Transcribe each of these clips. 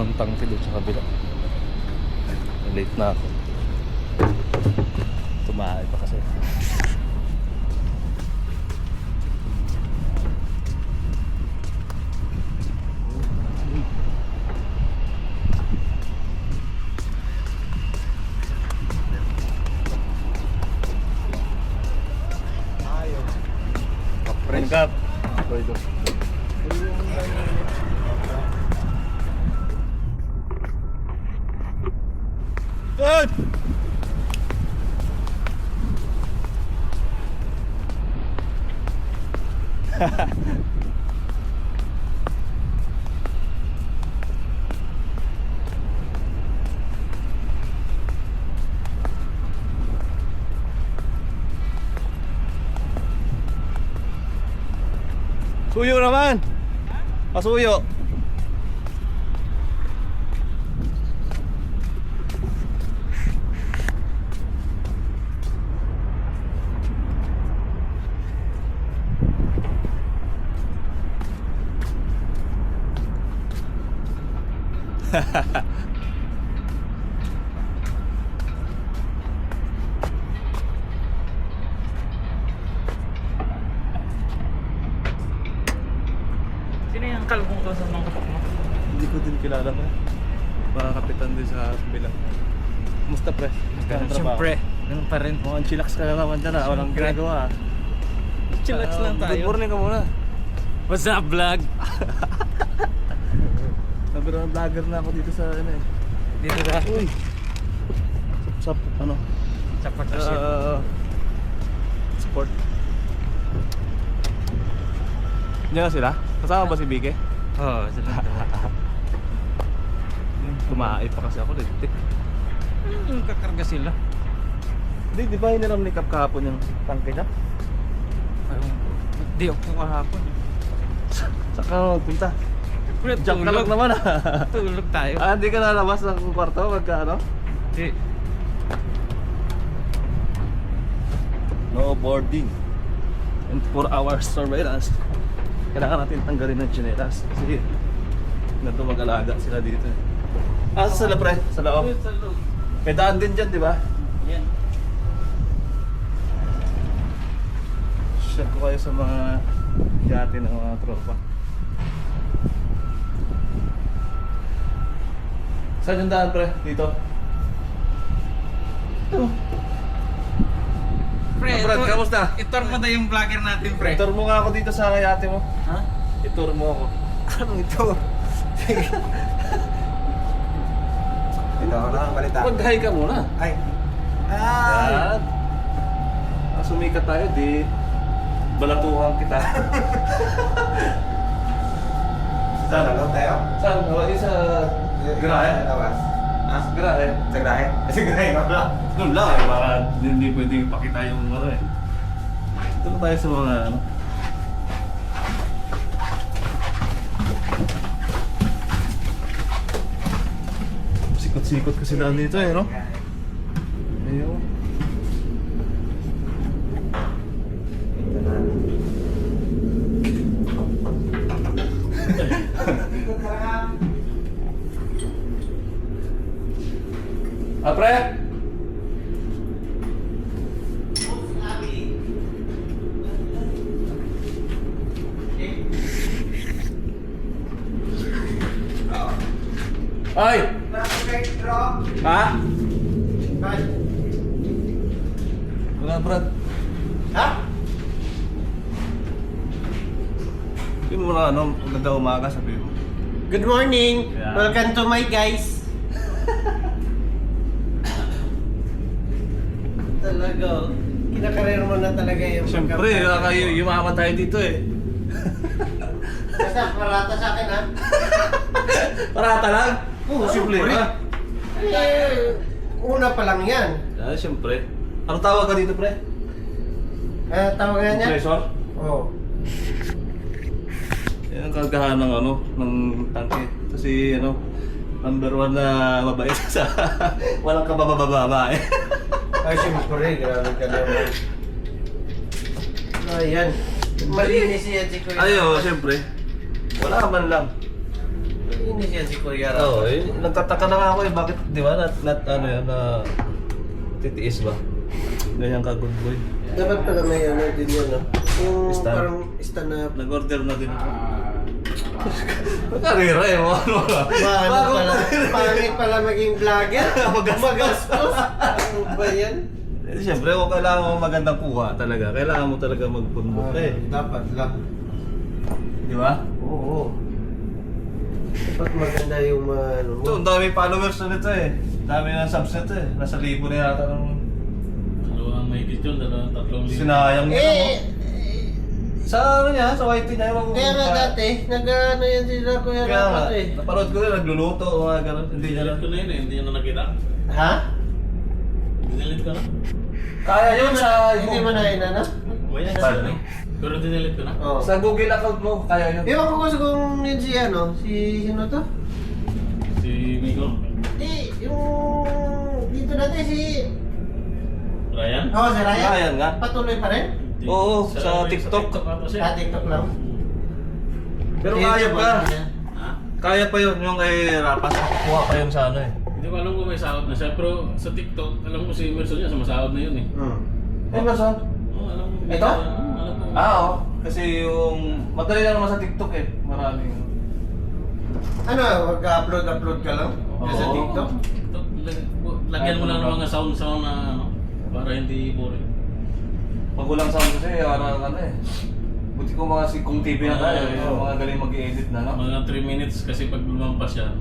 dalawang tangke doon sa kabila. Late na ako. Tumahay pa kasi. Friend Cup. Pwede. Good! Suyo naman. Pasuyo. Sino yung kalbong to sa mga kapak mo? Hindi ko din kilala ko. Mga kapitan din sa bilang. Kumusta pre? Kumusta ang trabaho? Siyempre, ganun pa rin. Mukhang chillax ka na naman dyan ha. Walang ginagawa. Chillax lang tayo. Good morning ka muna. What's up, vlog? Sabi na vlogger na ako dito sa ano eh. Dito ka. Uy! Sa ano? Sa partnership. Sport. Diyan na sila? Kasama ba si Bike? Oo, sila. Kumain pa kasi ako dito. Kakarga sila. Di ba hiniram ni Cap kahapon yung tangke niya? Ayun. Di ako kahapon. Saan ka magpunta? Diyan Diyan ka lang naman ah. Tulog tayo. Hindi ka nalabas ng kwarto pagka ano? Di. No boarding. And 4 hours surveillance. Kailangan natin tanggalin ng tsinelas kasi nandito mag-alaga sila dito eh. Sa sila pre? Sa loob? Sa loob. May daan din dyan, di ba? Yan. Share ko kayo sa mga yate ng mga tropa. Saan yung daan pre? Dito? Ito. Pre, Brad, kamusta? Itor mo na yung vlogger natin, pre. Itur mo nga ako dito sa yate mo. Ha? Itur mo ako. Anong ito? Ito ako na ang balita. Mag-hi ka muna. Ay. Yan. Sumikat tayo, di balatuhan kita. Saan nalaw tayo? Saan? Sa Grahe? Labas. Ha? Sa Grahe? Sa Grahe? Sa Grahe ka pala. Doon lang eh, baka hindi pwedeng ipakita yung ano eh. Ito na tayo sa mga ano. Sikot-sikot kasi daan dito eh, no? Ayun. Ito na. Ikot ka lang. Pre? Ay! Ha? Wala, Brad. Ha? Hindi mo na ano, maganda umaga sabi mo. Good morning. Yeah. Welcome to my guys. Talaga. Kinakarir mo na talaga yung Siyempre, kayo yumaman tayo dito eh. Basta parata sa akin ha. Parata lang? Oo, simple ha? Una pa lang yan. Siyempre. Anong tawag ka dito, pre? Tawagan niya? Compressor? Oo. Yan ang kagahan ng ano, ng tangke. Kasi ano, number 1 na mabait sa walang kabababa eh. Ay, siyempre. Grabe ka naman. Ayan. Malinis yan si Kuya. Ayo, siyempre. Wala man lang. Malinis yan si Kuya Oo, Rafa. nagtataka na nga ako eh, bakit, di ba, ano yan, na titiis ba? Ganyan ka, good boy. Dapat pala may ano din yun, no? Yung Stand. parang stand up. Nag-order na din ako. Karera eh, mo. Ano Pala, pangit pala maging vlogger. Magastos. Ano ba yan? Eh, siyempre, kung kailangan mo magandang kuha talaga, kailangan mo talaga magpundok eh. Dapat lang. Di ba? Oo. Dapat maganda yung mga ano mo. Ito, ang dami followers na nito eh. Dami na subs nito eh. Nasa libo na yata ng Dalawang may yun, tatlong libo. sinayang nila mo. Eh, Sa ano niya, sa YT niya. kaya nga dati, nag-ano yan sila Kuya Kaya nga, Rafa eh. napanood ko rin, nagluluto o mga gano'n. Hindi niya Dinilit lang. ko na yun eh, hindi nyo na nakita. Ha? Dinilit ko na. Kaya yun sa... Hindi mo na inano? Maya na Paano? siya. Pero dinilit ko na. Oo. Sa Google account mo, kaya yun. Ewan ko kasi kung yun si ano, si sino to? Si Migo. Di, yung dito natin si... Ryan. Oo, si Ryan. Ryan nga. Patuloy pa rin? Di- Oo, sa TikTok. Sa TikTok ata siya. Sa TikTok lang. Pero Si kaya YouTube, pa. ano niya? Ha? Kaya pa yun, yung kay Rapas. Kuha pa yun sa ano eh. Hindi ko alam kung may sahod na siya, pero sa TikTok, alam ko si Emerson niya, sumasahod na yun eh. Eh, Merson? Oo, alam ko. Ito? Alam ko. Oo. Kasi yung... Madali lang naman sa TikTok eh. Maraming... Ano, mag-upload ka lang? Sa Oo. TikTok? TikTok, lagyan mo lang ng mga sound na ano, para hindi boring. Pag walang sound kasi, parang ano eh. Buti ko mga si Kung TV na tayo, Oo. yung mga galing mag-edit na, no? Mga 3 minutes kasi pag lumampas siya,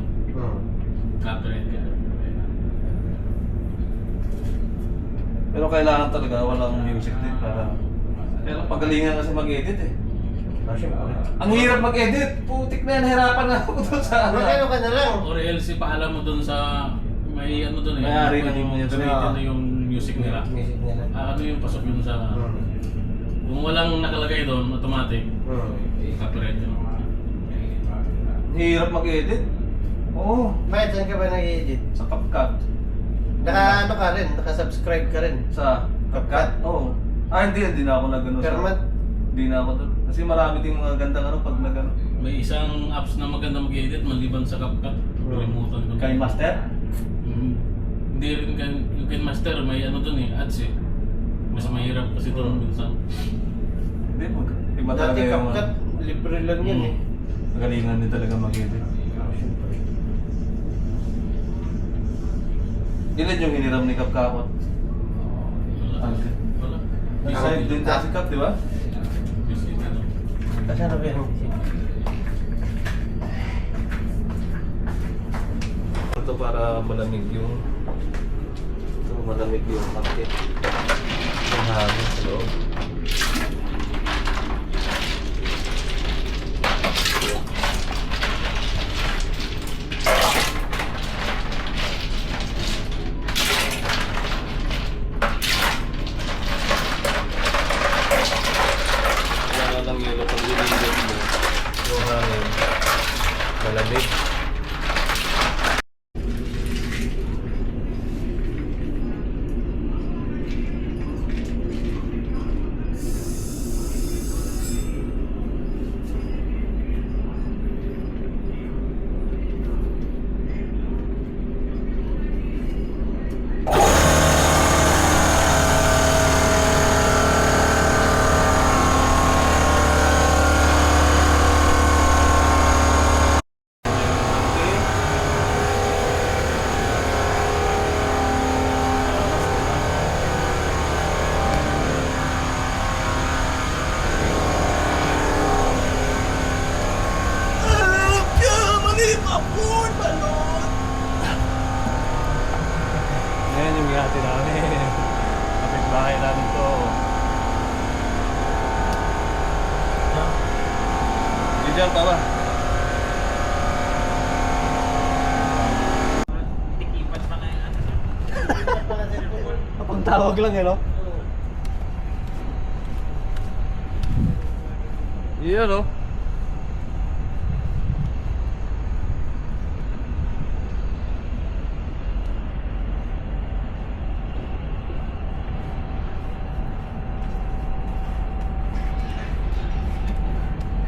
copyright ka. Pero kailangan talaga walang music din para... Pero pagalingan kasi mag-edit eh. Ang hirap mag-edit! Putik na yan, hirapan na ako doon sa ano. Magkano ka na lang? Or else, paalam mo dun sa may ano dun eh. May-ari ng pwede mo music. gamitin na yung music nila. Music nila. Ano yung pasok yun sa... Kung walang nakalagay doon, automatic, copyright yun. Hirap mag-edit. Oo. Bakit saan ka ba nag-edit? Sa CapCut. Naka-ano ka rin? Naka-subscribe ka rin? Sa CapCut? Oo. Hindi na ako nag-ano Per month? Hindi na ako doon. Kasi marami ding mga gandang ano pag nag-ano. May isang apps na maganda mag-edit maliban sa CapCut. Kalimutan ko. Kay Master? Hindi rin yung Kin Master, may ano dun eh, ads eh. Mas mahirap kasi doon minsan. Hindi mo. Iba talaga Dati yung CapCut, libre lang yun eh. magalingan din talaga mag-edit. Ilan yung hiniram ni CapCut? Wala. Wala. Design din si Cap, di ba? Kasi ano ba yan? Ito para malamig yung pakit. Yung hangin sa loob. Kaya lang yun, pag linigod mo, yung hangin, malamig. Ngayon yung yate namin. Kapit-bahay namin to. Diyan pa ba? Tikipan pa na yan. Kapag tawag lang eh, no? Iyan, no?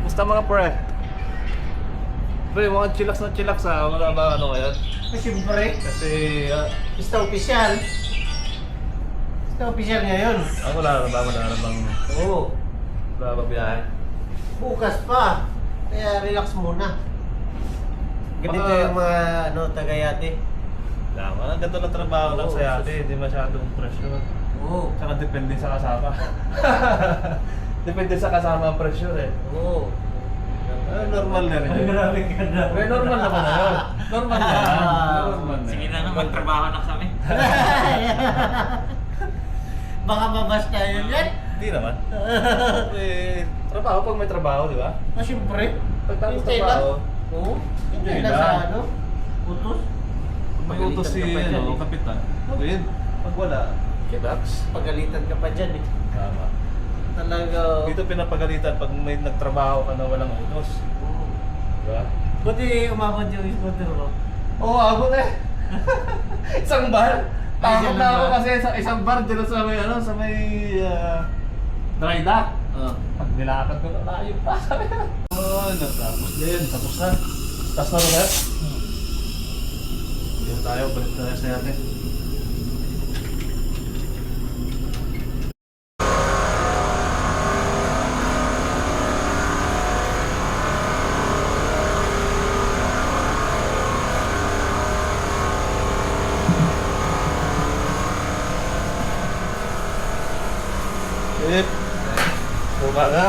Basta mga pre. Siyempre, mga chillax na chillax ha. Wala ba ano ngayon? Siyempre, Kasi, pista opisyal. Pista opisyal ngayon. wala na bang, Oo. wala ba biyahe? Bukas pa. Kaya relax muna. Ganito Baka- yung mga Tagayate. Tama, ang ganda ng trabaho lang Oo. sa yate, hindi masyadong pressure. Oo. Tsaka depende sa kasama. Depende sa kasama ang pressure eh. Oo. Normal na rin yun. Grabe ka na. Pero normal naman na yun. Normal na yan. Normal na Sige yan. na naman, trabaho na kami. Baka mabasta yun yan. Hindi naman. Eh, trabaho pag may trabaho, di ba? Siyempre. Pagtapos Hintay trabaho, lang. Oo. Hintay Hintay lang lang. sa utos. pag utos si kapitan, gawin. Pag wala, relax. Pagalitan ka pa dyan eh. Tama. Talaga. Dito pinapagalitan pag may nagtrabaho ka na walang utos. Diba? Buti umabot yung scooter mo. Oo, abot eh. Isang bar. Takot Ay, na ako ganun ba? kasi sa isang bar dito sa may sa may dry dock. Pag nilakad ko na tayo pa. Oh, natapos din. Tapos na. Tapos na rin. Dito tayo, balik na sa natin. Sip. Buka na.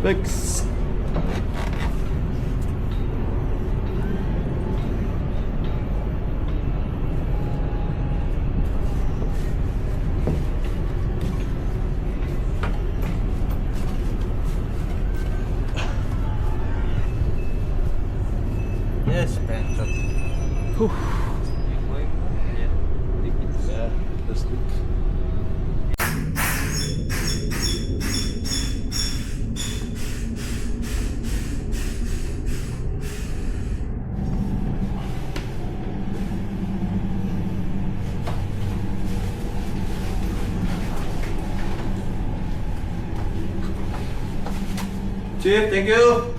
Thanks. Yes, pension. Yeah, that's good. Chief, thank you.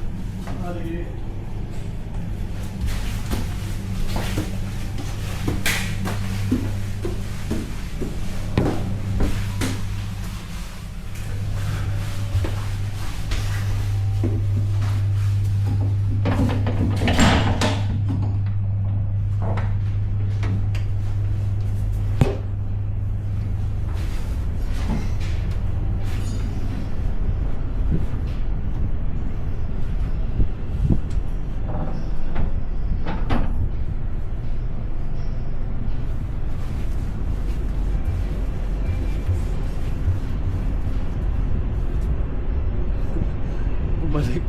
Balik.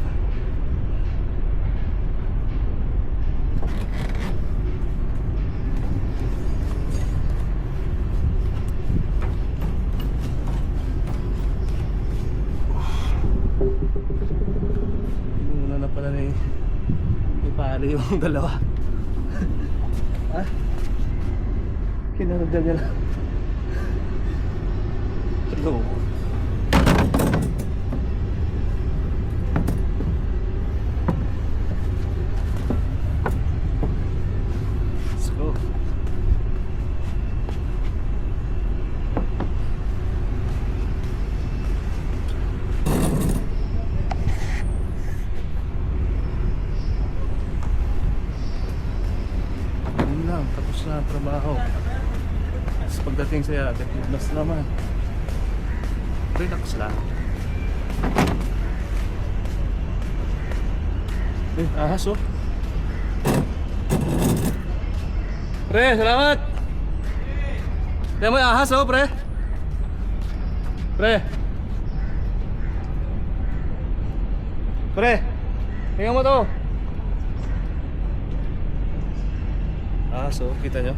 Muna na pala ni pare yung dalawa. Ah? Kinaragyan niya na. Hello. Let's go. Yun lang, tapos na ang trabaho. Tapos pagdating sa yate, fitness naman. Relax lang. Ahas oh. Pre, salamat. Tingnan mo yung ahas oh, pre. Pre. Pre. Tingnan mo to. Ahas oh, kita nyo.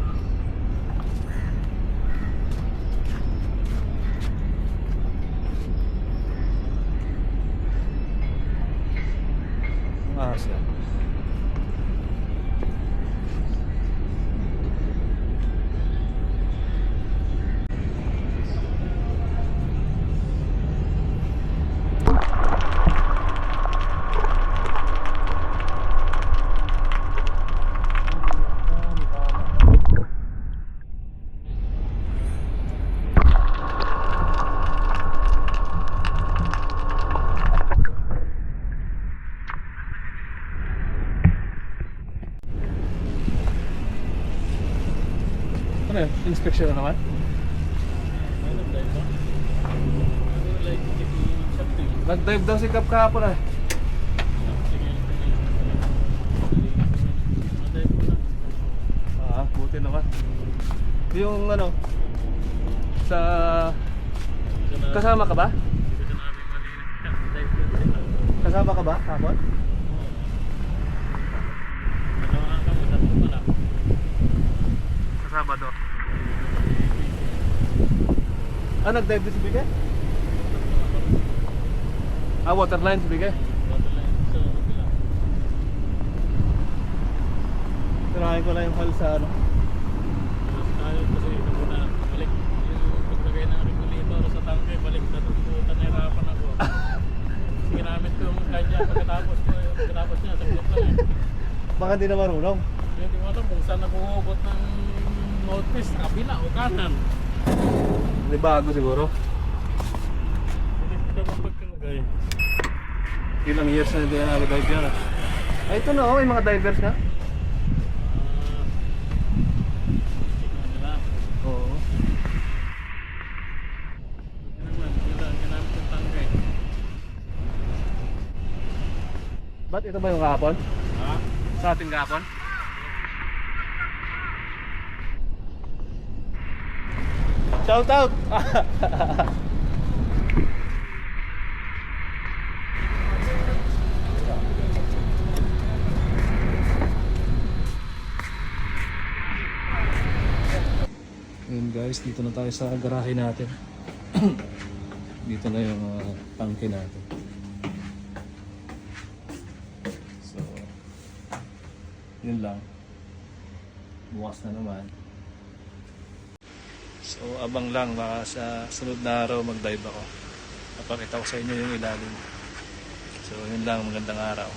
Ahas yan. Ano yun? Inspection na naman? Nag-dive daw si Cap kahapon eh. Buti naman. Yung ano, sa... Kasama ka ba? Kasama ka ba kahapon? Sabado. Nag-dive din si Bigay? Waterline si Bigay? Tirahin ko lang yung hal sa ano. Kasi muna balik yung paglagay ng regulator sa tangke, balik na tututan, nahirapan ako. Ginamit ko yung kanya pagkatapos niya, sablot lang eh. Baka hindi na marunong. Hindi mo alam kung saan nakuhugot ng notice, kabila o kanan. Hindi bago siguro. Hindi ko naman pagkalagay. Ilang years na hindi na nag-dive yan ah. Ay ito na oh, may mga divers na. Tignan nila. Oo. Ginamit yung tangke. Ba't ito ba yung kahapon? Ha? Sa ating kahapon? Shout out! Ayun guys, dito na tayo sa garahe natin. Dito na yung tangke natin. So, yun lang. Bukas na naman. So, abang lang, baka sa sunod na araw mag-dive ako. Napakita ko sa inyo yung ilalim. So, yun lang, magandang araw.